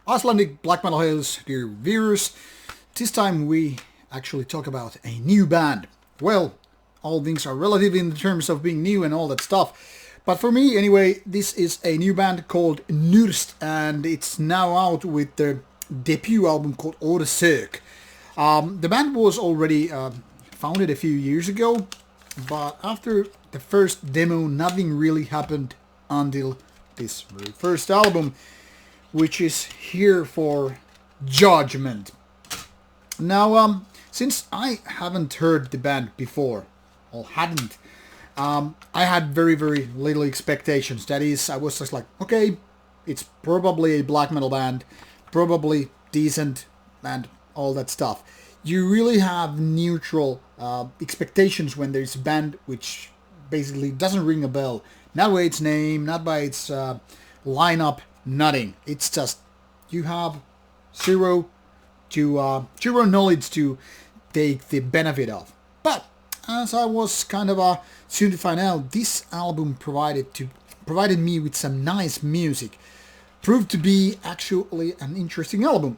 Icelandic black metal hails, dear viewers. This time we actually talk about a new band. Well, all things are relative in terms of being new and all that stuff. But for me, anyway, this is a new band called Nyrst, and it's now out with their debut album called Orsök. The band was already founded a few years ago, but after the first demo, nothing really happened until this very first album, which is Here for Judgment. Now, since I haven't heard the band before, or hadn't, I had very, very little expectations. That is, I was just like, okay, it's probably a black metal band, probably decent, and all that stuff. You really have neutral expectations when there's a band which basically doesn't ring a bell. Not by its name, not by its lineup, nothing. It's just you have zero knowledge to take the benefit of. But as I was kind of soon to find out, this album provided me with some nice music. Proved to be actually an interesting album.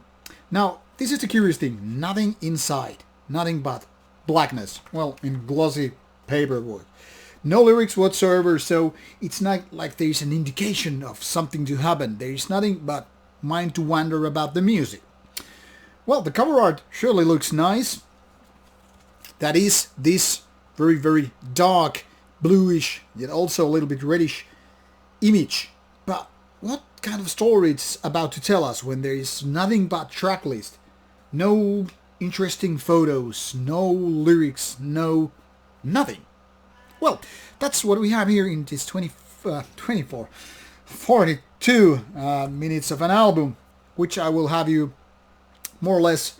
Now, this is the curious thing. Nothing inside. Nothing but blackness. Well, in glossy paperwork. No lyrics whatsoever, so it's not like there's an indication of something to happen. There's nothing but mind to wander about the music. Well, the cover art surely looks nice. That is this very, very dark, bluish, yet also a little bit reddish image. But what kind of story it's about to tell us when there is nothing but track list? No interesting photos, no lyrics, no nothing. Well, that's what we have here in this 42 minutes of an album, which I will have you more or less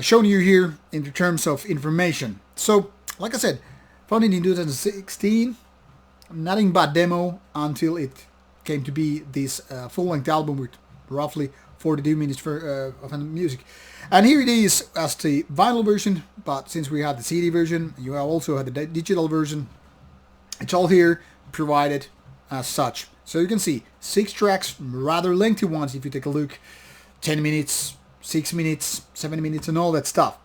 shown you here in terms of information. So, like I said, founded in 2016, nothing but demo until it came to be this full-length album with roughly 42 minutes of music. And here it is as the vinyl version, but since we have the CD version, you also have the digital version. It's all here provided as such. So you can see 6 tracks, rather lengthy ones if you take a look. 10 minutes, 6 minutes, 7 minutes and all that stuff.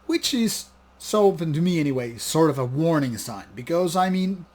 Which is, so often to me anyway, sort of a warning sign. Because, I mean,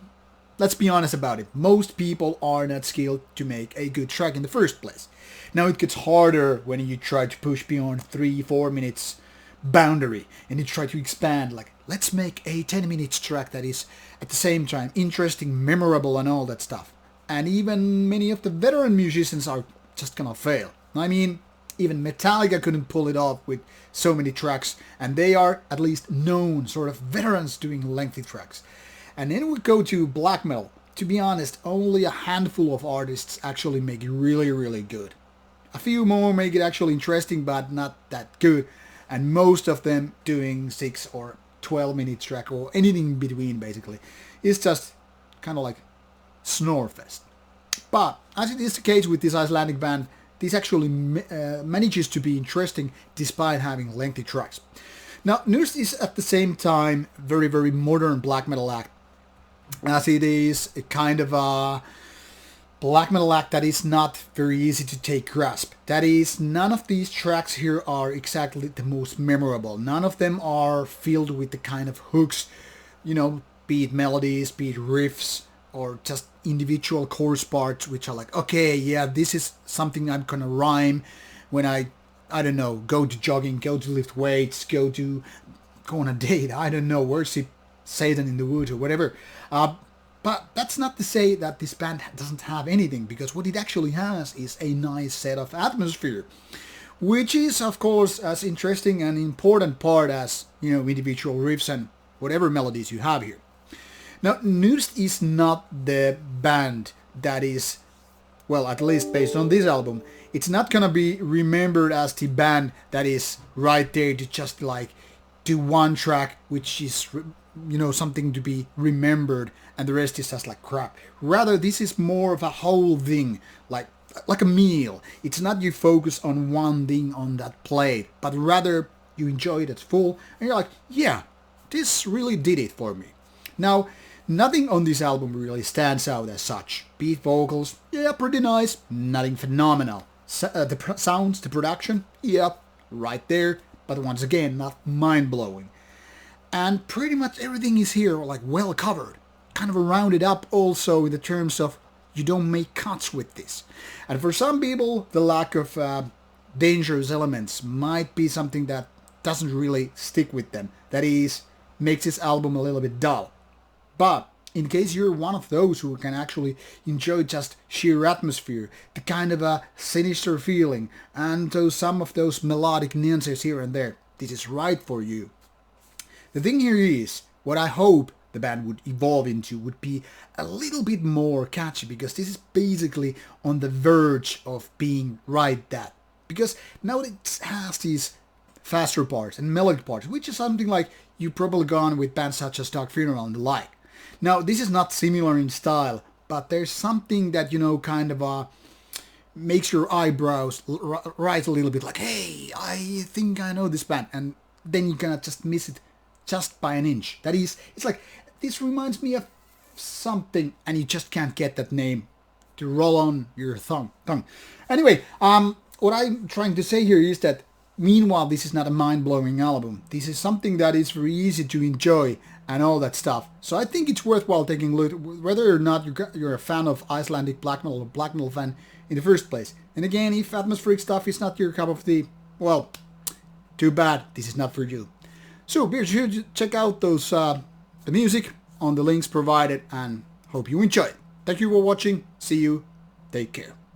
let's be honest about it. Most people are not skilled to make a good track in the first place. Now it gets harder when you try to push beyond 3-4 minutes boundary and you try to expand, like, let's make a 10 minutes track that is at the same time interesting, memorable and all that stuff. And even many of the veteran musicians are just gonna fail. I mean, even Metallica couldn't pull it off with so many tracks, and they are at least known sort of veterans doing lengthy tracks. And then we go to black metal. To be honest, only a handful of artists actually make it really, really good. A few more make it actually interesting, but not that good. And most of them doing 6 or 12 minute track or anything in between basically. It's just kind of like Snorefest. But as it is the case with this Icelandic band, this actually manages to be interesting despite having lengthy tracks. Now, Nyrst is at the same time very, very modern black metal act, as it is a kind of a black metal act that is not very easy to take grasp. That is, none of these tracks here are exactly the most memorable. None of them are filled with the kind of hooks, you know, be it melodies, be it riffs, or just individual chorus parts, which are like, okay, yeah, this is something I'm gonna rhyme when I don't know, go to jogging, go to lift weights, go on a date, I don't know, worship Satan in the woods or whatever. But that's not to say that this band doesn't have anything, because what it actually has is a nice set of atmosphere, which is, of course, as interesting and important part as, you know, individual riffs and whatever melodies you have here. Now, Nyrst is not the band that is, well, at least based on this album, it's not gonna be remembered as the band that is right there to just like do one track, which is, you know, something to be remembered, and the rest is just like crap. Rather, this is more of a whole thing, like a meal. It's not you focus on one thing on that plate, but rather you enjoy it at full, and you're like, yeah, this really did it for me. Now, nothing on this album really stands out as such. Beat vocals, yeah, pretty nice, nothing phenomenal. sounds, the production, yep, right there. But once again, not mind-blowing. And pretty much everything is here, like, well covered. Kind of rounded up also in the terms of you don't make cuts with this. And for some people, the lack of dangerous elements might be something that doesn't really stick with them. That is, makes this album a little bit dull. But in case you're one of those who can actually enjoy just sheer atmosphere, the kind of a sinister feeling, and some of those melodic nuances here and there, this is right for you. The thing here is, what I hope the band would evolve into would be a little bit more catchy, because this is basically on the verge of being right that. Because now it has these faster parts and melodic parts, which is something like you've probably gone with bands such as Dark Funeral and the like. Now, this is not similar in style, but there's something that, kind of makes your eyebrows rise a little bit, like, hey, I think I know this band, and then you cannot just miss it just by an inch. That is, it's like, this reminds me of something, and you just can't get that name to roll on your tongue. Anyway, what I'm trying to say here is that, meanwhile, this is not a mind-blowing album. This is something that is very easy to enjoy and all that stuff. So I think it's worthwhile taking a look, whether or not you're a fan of Icelandic black metal or black metal fan in the first place. And again, if atmospheric stuff is not your cup of tea, well, too bad, this is not for you. So be sure to check out those the music on the links provided, and hope you enjoy it. Thank you for watching. See you. Take care.